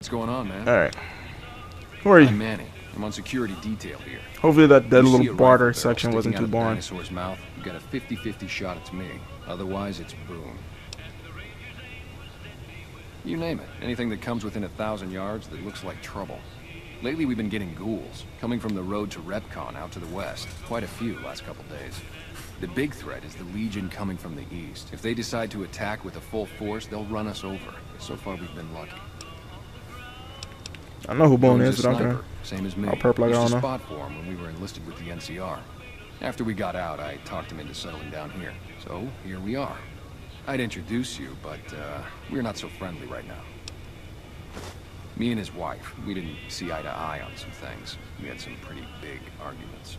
What's going on, man? All right. Who are you? I'm Manny. I'm on security detail here. Hopefully that You see little a barter rifle barrel section wasn't sticking too out of the boring. dinosaur's mouth. You got a 50-50 shot it's me. Otherwise, it's boom. You name it. Anything that comes within 1,000 yards that looks like trouble. Lately, we've been getting ghouls coming from the road to Repcon out to the west. Quite a few last couple days. The big threat is the Legion coming from the east. If they decide to attack with a full force, they'll run us over. So far, we've been lucky. I know who Boone Boone's is, a but I'm sniper, gonna. same as me. I'll perp like I Used don't to know. spot for him when we were enlisted with the NCR. After we got out, I talked him into settling down here. So, here we are. I'd introduce you, but we're not so friendly right now. Me and his wife, we didn't see eye to eye on some things. We had some pretty big arguments.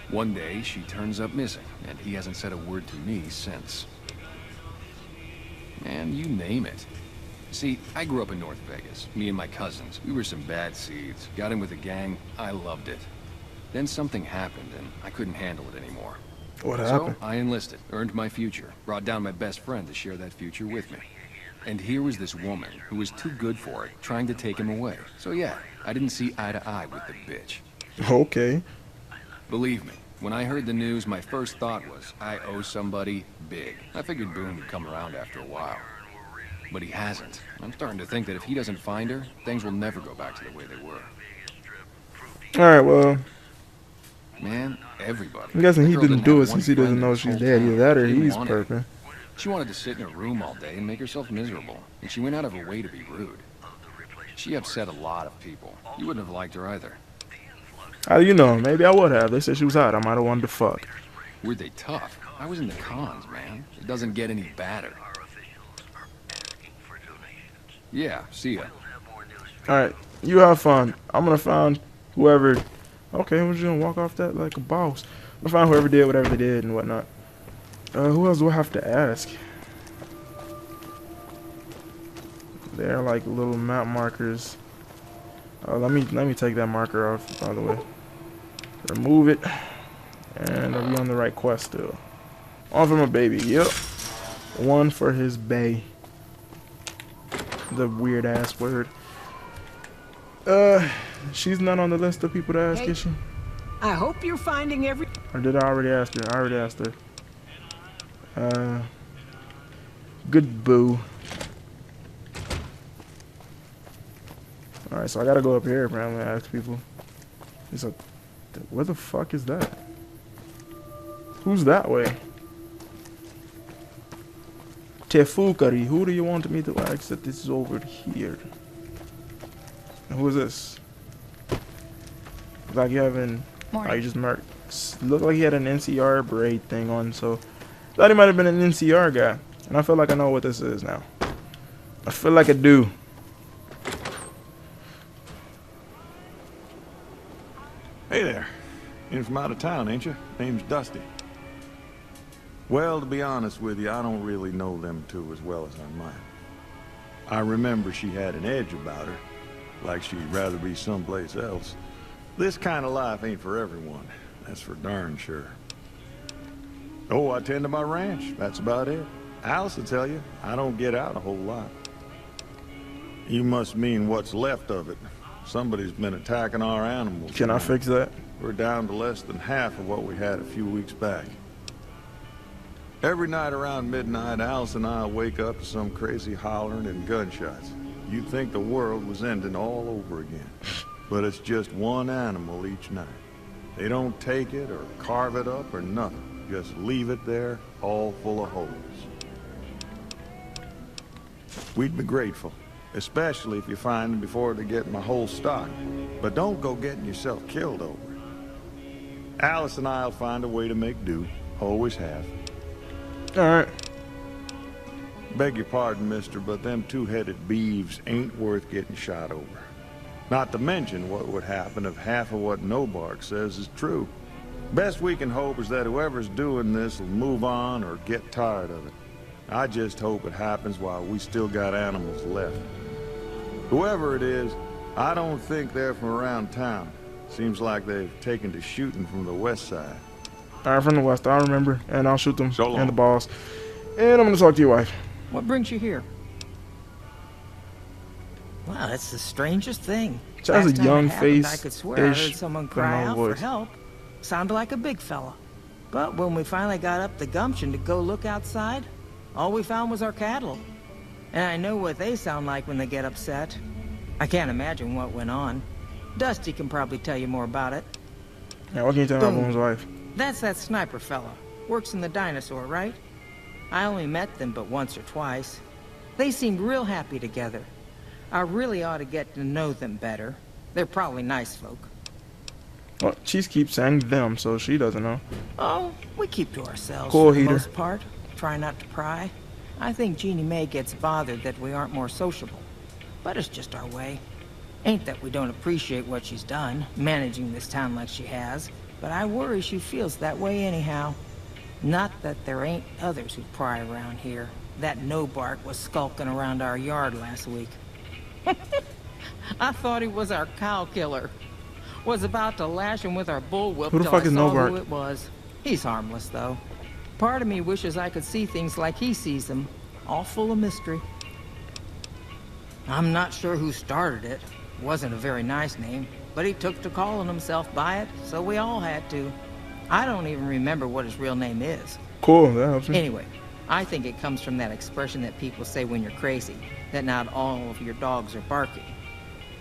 One day, she turns up missing, and he hasn't said a word to me since. Man, you name it. See, I grew up in North Vegas. Me and my cousins, we were some bad seeds. Got in with a gang, I loved it. Then something happened, and I couldn't handle it anymore. What happened? So, I enlisted, earned my future, brought down my best friend to share that future with me. And here was this woman who was too good for it, trying to take him away. So yeah, I didn't see eye to eye with the bitch. Okay. Believe me, when I heard the news, my first thought was, I owe somebody big. I figured Boone would come around after a while. But he hasn't. I'm starting to think that if he doesn't find her, things will never go back to the way they were. All right. Well, Man, everybody. I'm guessing That he girl didn't do have it since he one doesn't friend know in this she's whole dead. town. Either that or She didn't he's want it. perping. She wanted to sit in her room all day and make herself miserable, and she went out of her way to be rude. She upset a lot of people. You wouldn't have liked her either. How do you know? Maybe I would have. They said she was hot. I might have wanted to fuck. Were they tough? I was in the cons, man. It doesn't get any badder. Yeah, see ya. All right. You have fun. I'm gonna find whoever. Okay, we're just gonna walk off that like a boss. I'm gonna find whoever did whatever they did and whatnot. Who else do I have to ask? They're like little map markers. Let me take that marker off, by the way. Remove it. And are we on the right quest still? On for my baby. Yep. One for his bae. The weird ass word. She's not on the list of people to ask, Hey, is she? I hope you're finding every... Or did I already ask her? I already asked her. Good boo. Alright, so I gotta go up here apparently and ask people. It's a... Where the fuck is that? Who's that way? Tefukari, who do you want me to ask that this is over here? Who is this? Look like you having... Oh, you just marked. Looked like he had an NCR braid thing on, so... Thought he might have been an NCR guy. And I feel like I know what this is now. I feel like I do. Hey there. In from out of town, ain't you? Name's Dusty. Well, to be honest with you, I don't really know them two as well as I might. I remember she had an edge about her, like she'd rather be someplace else. This kind of life ain't for everyone, that's for darn sure. Oh, I tend to my ranch, that's about it. Alice will tell you, I don't get out a whole lot. You must mean what's left of it. Somebody's been attacking our animals. Can I fix that? We're down to less than half of what we had a few weeks back. Every night around midnight, Alice and I wake up to some crazy hollering and gunshots. You'd think the world was ending all over again. But it's just one animal each night. They don't take it or carve it up or nothing. Just leave it there, all full of holes. We'd be grateful, especially if you find them before they get my whole stock. But don't go getting yourself killed over it. Alice and I'll find a way to make do. Always have. Alright. Beg your pardon, mister, but them two-headed beeves ain't worth getting shot over. Not to mention what would happen if half of what Nobark says is true. Best we can hope is that whoever's doing this will move on or get tired of it. I just hope it happens while we still got animals left. Whoever it is, I don't think they're from around town. Seems like they've taken to shooting from the west side. Alright, from the west, I remember. And I'll shoot them So long. and the boss. And I'm gonna talk to your wife. What brings you here? Well, it's the strangest thing. She has a Last time it young happened, face I could swear I heard ish, someone but cry no out for voice. help. Sounded like a big fella. But when we finally got up the gumption to go look outside, all we found was our cattle. And I know what they sound like when they get upset. I can't imagine what went on. Dusty can probably tell you more about it. Yeah, what can you tell me about Boom. Boone's wife? That's that sniper fella. Works in the dinosaur, right? I only met them but once or twice. They seemed real happy together. I really ought to get to know them better. They're probably nice folk. Well, she keeps saying them, so she doesn't know. Oh, we keep to ourselves Cool for the heater. most part. Try not to pry. I think Jeannie Mae gets bothered that we aren't more sociable. But it's just our way. Ain't that we don't appreciate what she's done, managing this town like she has, but I worry she feels that way anyhow. Not that there ain't others who pry around here. That Nobark was skulking around our yard last week. I thought he was our cow killer. Was about to lash him with our bullwhip Who the till fuck I is saw Nobark? who it was. He's harmless, though. Part of me wishes I could see things like he sees them, all full of mystery. I'm not sure who started it. Wasn't a very nice name, but he took to calling himself by it, so we all had to. I don't even remember what his real name is. Cool, that helps me. Anyway, I think it comes from that expression that people say when you're crazy, that not all of your dogs are barking.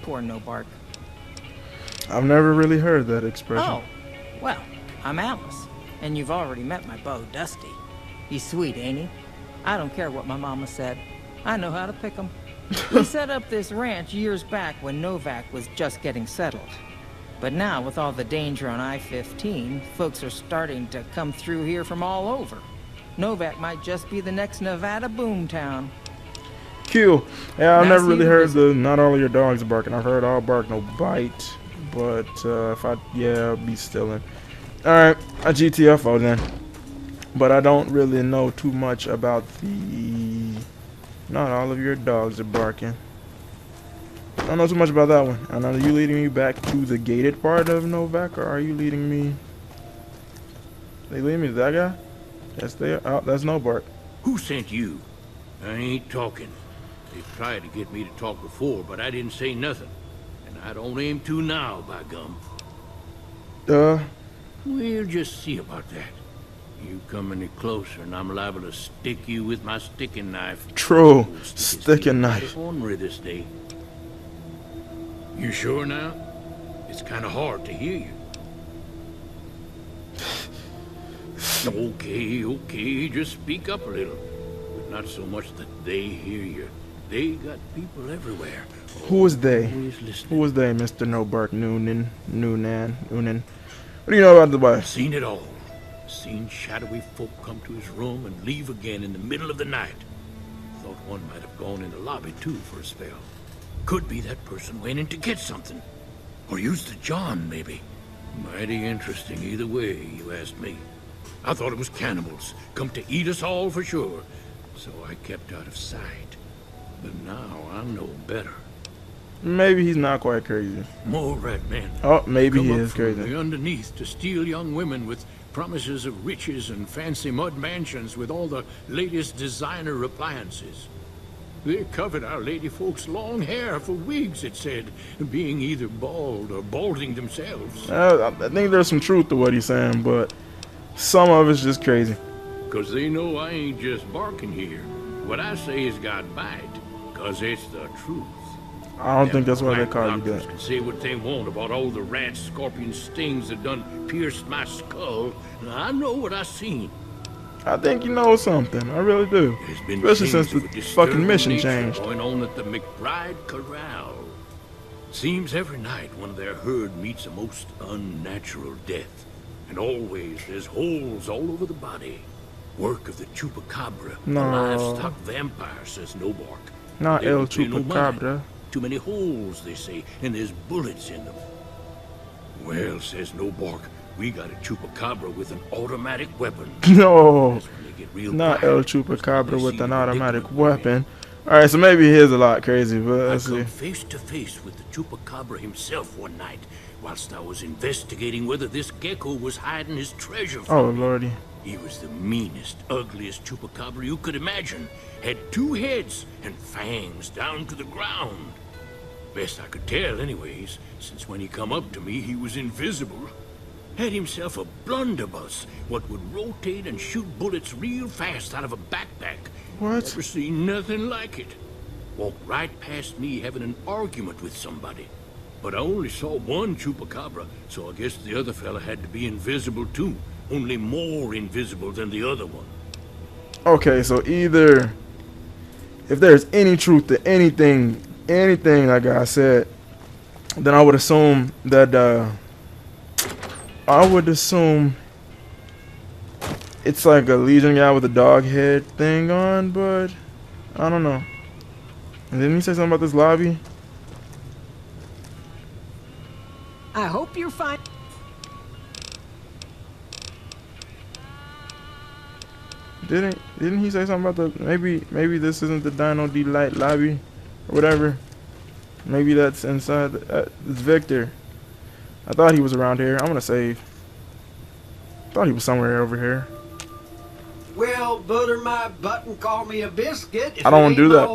Poor Nobark. I've never really heard that expression. Oh, well, I'm Alice, and you've already met my beau, Dusty. He's sweet, ain't he? I don't care what my mama said. I know how to pick 'em. We set up this ranch years back when Novak was just getting settled. But now, with all the danger on I-15, folks are starting to come through here from all over. Novak might just be the next Nevada boomtown. Cool. Yeah, I've Nice never of really you to heard visit. the not all of your dogs are barking. I've heard all bark, no bite. But I'll be stealing. Alright, a GTFO then. But I don't really know too much about the not all of your dogs are barking. I don't know too much about that one. And are you leading me back to the gated part of Novak, or are you leading me? They leading me to that guy? Yes, they are. Oh, that's Nobark. Who sent you? I ain't talking. They've tried to get me to talk before, but I didn't say nothing. And I don't aim to now, by gum. We'll just see about that. You come any closer and I'm liable to stick you with my sticking knife. True. We'll stick his Sticking feet knife. ornery this day. You sure now? It's kind of hard to hear you. Okay, just speak up a little. But not so much that they hear you. They got people everywhere. Who is they? Always listening. Who is they, Mr. Nobark Noonan? What do you know about the wife? Seen it all. Seen shadowy folk come to his room and leave again in the middle of the night. Thought one might have gone in the lobby too for a spell. Could be that person went in to get something. Or used the John, maybe. Mighty interesting either way, you asked me. I thought it was cannibals, come to eat us all for sure. So I kept out of sight. But now I know better. Maybe he's not quite crazy. More red men. Oh, maybe Come he up is from crazy. the underneath to steal young women with promises of riches and fancy mud mansions with all the latest designer appliances. They covered our lady folks' long hair for wigs, it said, being either bald or balding themselves. I think there's some truth to what he's saying, but some of it's just crazy. 'Cause they know I ain't just barking here. What I say has got bite, 'cause it's the truth. I don't think that's why they Black call you doctors that. can say what they want about all the rats, scorpions, stings that done pierced my skull. I know what I seen. I think you know something. I really do. There's been Especially since things the of a fucking disturbing mission nature changed. going on at the McBride Corral. Seems every night one of their herd meets a most unnatural death. And always there's holes all over the body. Work of the chupacabra, No. the livestock vampire, says Nobark. Not They El don't pay no mind. Chupacabra. Too many holes, they say, and there's bullets in them. Well, says Nobark, we got a chupacabra with an automatic weapon. No, That's when they get real not quiet. El Chupacabra They with see an the automatic predicament weapon. Alright, so maybe he is a lot crazy, but I let's see. come face to face with the chupacabra himself one night, whilst I was investigating whether this gecko was hiding his treasure from Oh, me. lordy. He was the meanest, ugliest chupacabra you could imagine. Had 2 heads and fangs down to the ground. Best I could tell anyways, since when he come up to me, he was invisible. Had himself a blunderbuss, what would rotate and shoot bullets real fast out of a backpack. What? Never seen nothing like it. Walked right past me having an argument with somebody. But I only saw one chupacabra, so I guess the other fella had to be invisible too. Only more invisible than the other one. Okay, so either if there's any truth to anything that guy said, then I would assume that it's like a Legion guy with a dog head thing on, but I don't know. And didn't he say something about this lobby? I hope you're fine. Didn't he say something about the maybe this isn't the Dino Delight lobby or whatever? Maybe that's inside. It's Victor. I thought he was around here. I'm gonna save. Thought he was somewhere over here. Well, butter my butt and call me a biscuit. I don't want to do that.